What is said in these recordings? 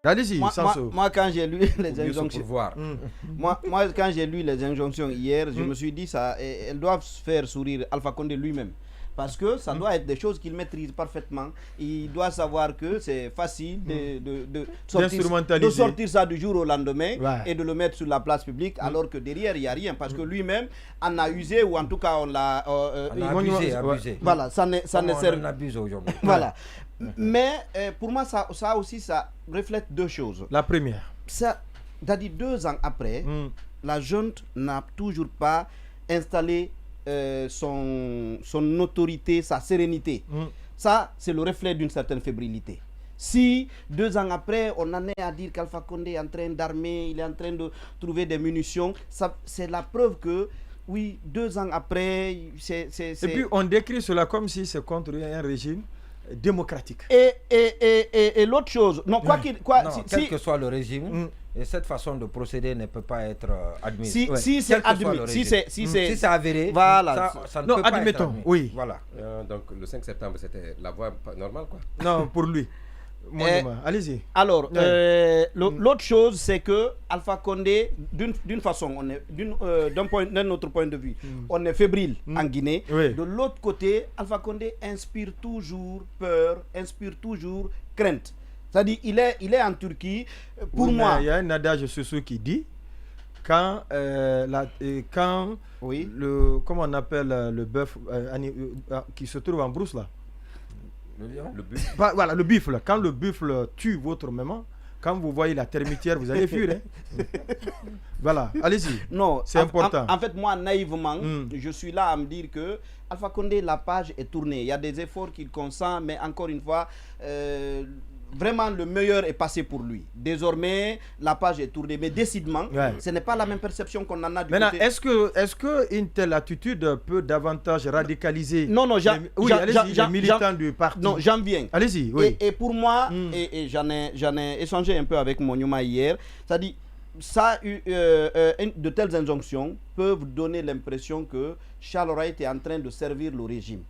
Allez-y, moi, quand j'ai lu les injonctions, moi, quand j'ai lu les injonctions hier, je me suis dit ça, elles doivent faire sourire Alpha Condé lui-même. Parce que ça doit être des choses qu'il maîtrise parfaitement. Il doit savoir que c'est facile de sortir ça du jour au lendemain et de le mettre sur la place publique, alors que derrière, il n'y a rien. Parce que lui-même en a usé, ou en tout cas, on l'a abusé. Voilà, ça ne sert. On abuse aujourd'hui. Voilà. Mais pour moi, ça aussi, ça reflète deux choses. La première. C'est-à-dire 2 ans après, la junte n'a toujours pas installé son autorité, sa sérénité. Ça, c'est le reflet d'une certaine fébrilité. Si 2 ans après, on en est à dire qu'Alpha Condé est en train d'armer, il est en train de trouver des munitions, c'est la preuve que, oui, 2 ans après, c'est... Et puis, on décrit cela comme si c'est contre un régime démocratique. Et l'autre chose, quel que soit le régime, et cette façon de procéder ne peut pas être admise. Si c'est admis, si c'est avéré, voilà. ça ne peut pas être admis. Oui. Voilà. Donc le 5 septembre, c'était la voie normale, quoi. Non, pour lui. Allez-y. Alors, l'autre chose, c'est que Alpha Condé, d'une façon, d'un autre point de vue, on est fébrile en Guinée. Oui. De l'autre côté, Alpha Condé inspire toujours peur, inspire toujours crainte. C'est-à-dire, il est en Turquie. Pour moi, il y a un adage Soso qui dit quand comment on appelle le bœuf qui se trouve en brousse là. Le buffle. Voilà, le buffle. Quand le buffle tue votre maman, quand vous voyez la termitière, vous allez fuir. Hein. Voilà, allez-y. Non, c'est important. En fait, moi, naïvement, je suis là à me dire que Alpha Condé, la page est tournée. Il y a des efforts qu'il consent, mais encore une fois, vraiment le meilleur est passé pour lui. Désormais, la page est tournée, mais décidément, ce n'est pas la même perception qu'on en a du Maintenant, côté. est-ce que une telle attitude peut davantage radicaliser les militants du parti? Non, j'en viens. Allez-y. Oui. Et pour moi, et j'en ai échangé un peu avec Monyuma hier, c'est-à-dire de telles injonctions peuvent donner l'impression que Charles Wright est en train de servir le régime.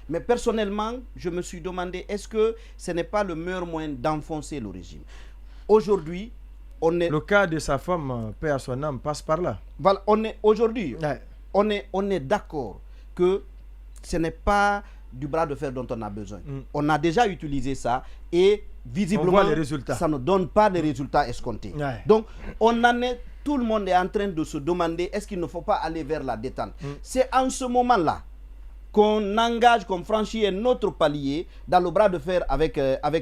Mais personnellement, je me suis demandé, est-ce que ce n'est pas le meilleur moyen d'enfoncer le régime? Aujourd'hui, le cas de sa femme, paix à son âme, passe par là. Voilà, aujourd'hui, on est d'accord que ce n'est pas du bras de fer dont on a besoin. On a déjà utilisé ça et visiblement, ça ne donne pas les résultats escomptés. Donc, tout le monde est en train de se demander, est-ce qu'il ne faut pas aller vers la détente? C'est en ce moment-là qu'on engage, qu'on franchit un autre palier dans le bras de fer avec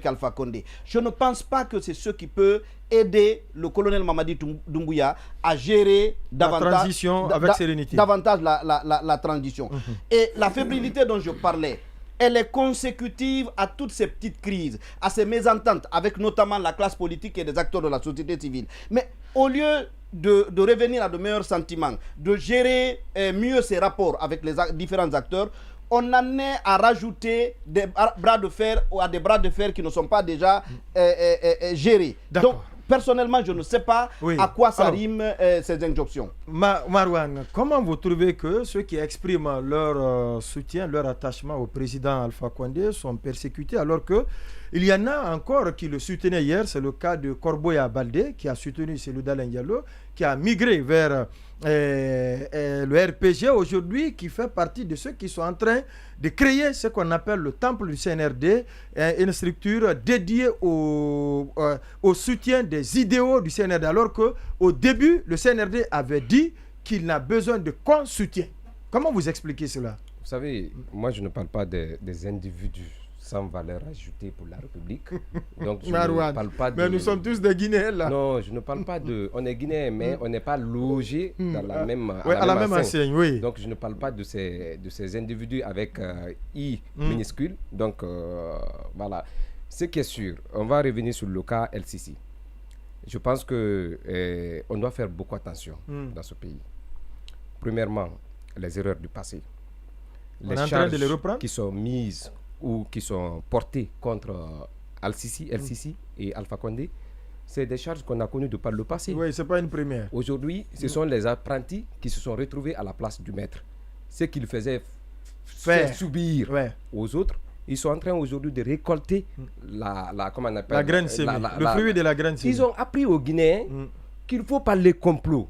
Alpha Condé. Je ne pense pas que c'est ce qui peut aider le colonel Mamadi Doumbouya à gérer davantage la transition avec sérénité. Davantage la transition. Et la fébrilité dont je parlais, elle est consécutive à toutes ces petites crises, à ces mésententes avec notamment la classe politique et des acteurs de la société civile. Mais au lieu de revenir à de meilleurs sentiments, de gérer mieux ses rapports avec les différents acteurs, on en est à rajouter des bras de fer ou à des bras de fer qui ne sont pas déjà gérés. Donc, personnellement, je ne sais pas à quoi ça rime ces injonctions. Marouane, comment vous trouvez que ceux qui expriment leur soutien, leur attachement au président Alpha Condé sont persécutés alors que il y en a encore qui le soutenaient hier? C'est le cas de Corboya Baldé qui a soutenu Selouda Diallo, qui a migré vers le RPG aujourd'hui, qui fait partie de ceux qui sont en train de créer ce qu'on appelle le temple du CNRD, une structure dédiée au soutien des idéaux du CNRD, alors qu'au début, le CNRD avait dit qu'il n'a besoin de qu'un soutien. Comment vous expliquez cela? Vous savez, moi je ne parle pas des individus sans valeur ajoutée pour la République. Donc je ne parle pas de... Mais nous sommes tous des Guinéens là. Non, je ne parle pas de... On est Guinéens, mais on n'est pas logés dans la même, à la même enseigne. Oui. Donc je ne parle pas de ces individus avec I minuscule. Donc voilà. Ce qui est sûr, on va revenir sur le cas LCC. Je pense qu'on doit faire beaucoup attention dans ce pays. Premièrement, les erreurs du passé. Les charges qui sont mises ou qui sont portés contre LCC et Alpha Condé, c'est des charges qu'on a connues de par le passé. Oui, ce n'est pas une première. Aujourd'hui, ce sont les apprentis qui se sont retrouvés à la place du maître. Ce qu'ils faisaient faire subir aux autres, ils sont en train aujourd'hui de récolter comment on appelle, la graine sémée, le fruit de la graine sémée. Ils ont appris aux Guinéens qu'il faut parler complot,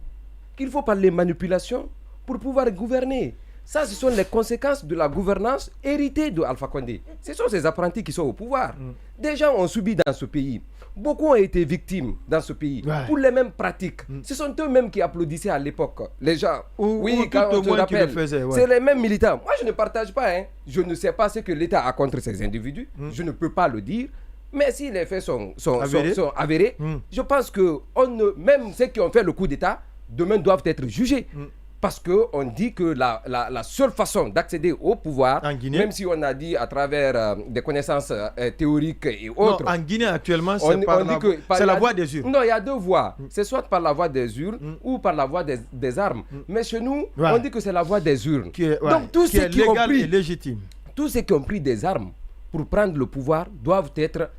qu'il faut parler manipulation pour pouvoir gouverner. Ça, ce sont les conséquences de la gouvernance héritée de Alpha Condé. Ce sont ces apprentis qui sont au pouvoir. Des gens ont subi dans ce pays. Beaucoup ont été victimes dans ce pays pour les mêmes pratiques. Ce sont eux-mêmes qui applaudissaient à l'époque. Les gens, quand on se rappelle, c'est les mêmes militants. Moi, je ne partage pas. Je ne sais pas ce que l'État a contre ces individus. Je ne peux pas le dire. Mais si les faits sont avérés, je pense que même ceux qui ont fait le coup d'État, demain doivent être jugés. Parce qu'on dit que la seule façon d'accéder au pouvoir, même si on a dit à travers des connaissances théoriques et autres... Non, en Guinée actuellement, c'est la voie des urnes. Non, il y a deux voies. C'est soit par la voie des urnes ou par la voie des armes. Mais chez nous, on dit que c'est la voie des urnes. Donc tous ceux qui ont pris, légitime. Tous ceux qui ont pris des armes pour prendre le pouvoir doivent être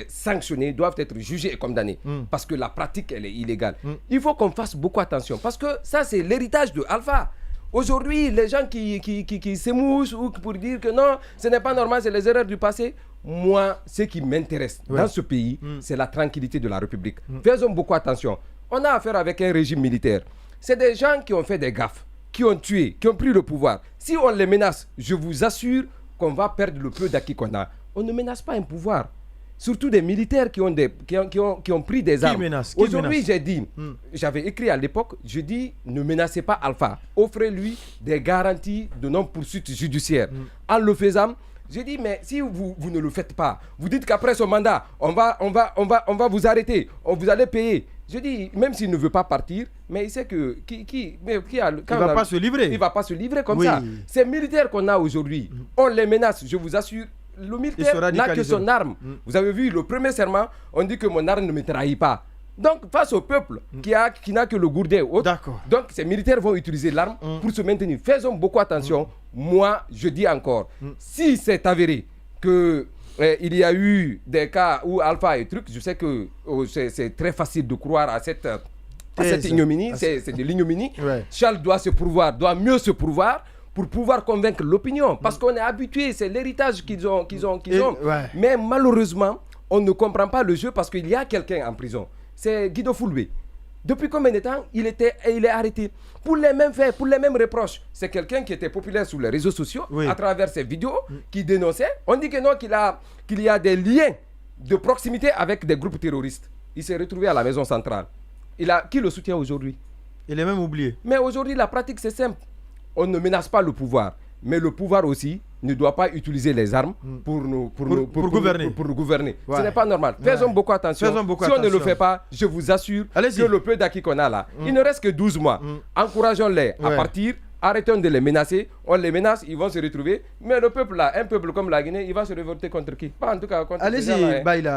sanctionnés, doivent être jugés et condamnés parce que la pratique elle est illégale. Il faut qu'on fasse beaucoup attention parce que ça c'est l'héritage de Alpha. Aujourd'hui, les gens qui s'émoussent ou pour dire que non, ce n'est pas normal, c'est les erreurs du passé. Moi, ce qui m'intéresse dans ce pays, c'est la tranquillité de la République. Faisons beaucoup attention. On a affaire avec un régime militaire. C'est des gens qui ont fait des gaffes, qui ont tué, qui ont pris le pouvoir. Si on les menace, je vous assure qu'on va perdre le peu d'acquis qu'on a. On ne menace pas un pouvoir. Surtout des militaires qui ont pris des armes. Aujourd'hui, j'ai dit, j'avais écrit à l'époque, je dis, ne menacez pas Alpha. Offrez-lui des garanties de non-poursuite judiciaire. En le faisant, j'ai dit, mais si vous ne le faites pas, vous dites qu'après son mandat, on va vous arrêter, vous allez payer. Je dis, même s'il ne veut pas partir, mais il sait que... il ne va pas se livrer. Il ne va pas se livrer comme ça. Ces militaires qu'on a aujourd'hui, on les menace, je vous assure. Le militaire n'a que son arme. Vous avez vu, le premier serment, on dit que mon arme ne me trahit pas. Donc, face au peuple qui n'a que le gourdet et autres, donc ces militaires vont utiliser l'arme pour se maintenir. Faisons beaucoup attention. Moi, je dis encore, si c'est avéré que il y a eu des cas où Alpha et truc, je sais que c'est très facile de croire à cette ignominie. C'est de l'ignominie. Charles doit mieux se pourvoir pour pouvoir convaincre l'opinion. Parce qu'on est habitué, c'est l'héritage qu'ils ont. Mais malheureusement, on ne comprend pas le jeu parce qu'il y a quelqu'un en prison. C'est Guido Fulbé. Depuis combien de temps il est arrêté pour les mêmes faits, pour les mêmes reproches. C'est quelqu'un qui était populaire sur les réseaux sociaux à travers ses vidéos, qui dénonçait. On dit que non, qu'il y a des liens de proximité avec des groupes terroristes. Il s'est retrouvé à la maison centrale. Qui le soutient aujourd'hui? Il est même oublié. Mais aujourd'hui, la pratique, c'est simple. On ne menace pas le pouvoir, mais le pouvoir aussi ne doit pas utiliser les armes pour gouverner. Ce n'est pas normal. Faisons beaucoup attention. Si on ne le fait pas, je vous assure que le peu d'acquis qu'on a là, il ne reste que 12 mois. Encourageons-les à partir. Arrêtons de les menacer. On les menace, ils vont se retrouver. Mais le peuple là, un peuple comme la Guinée, il va se révolter contre qui? Pas en tout cas contre Allez-y, Baïla.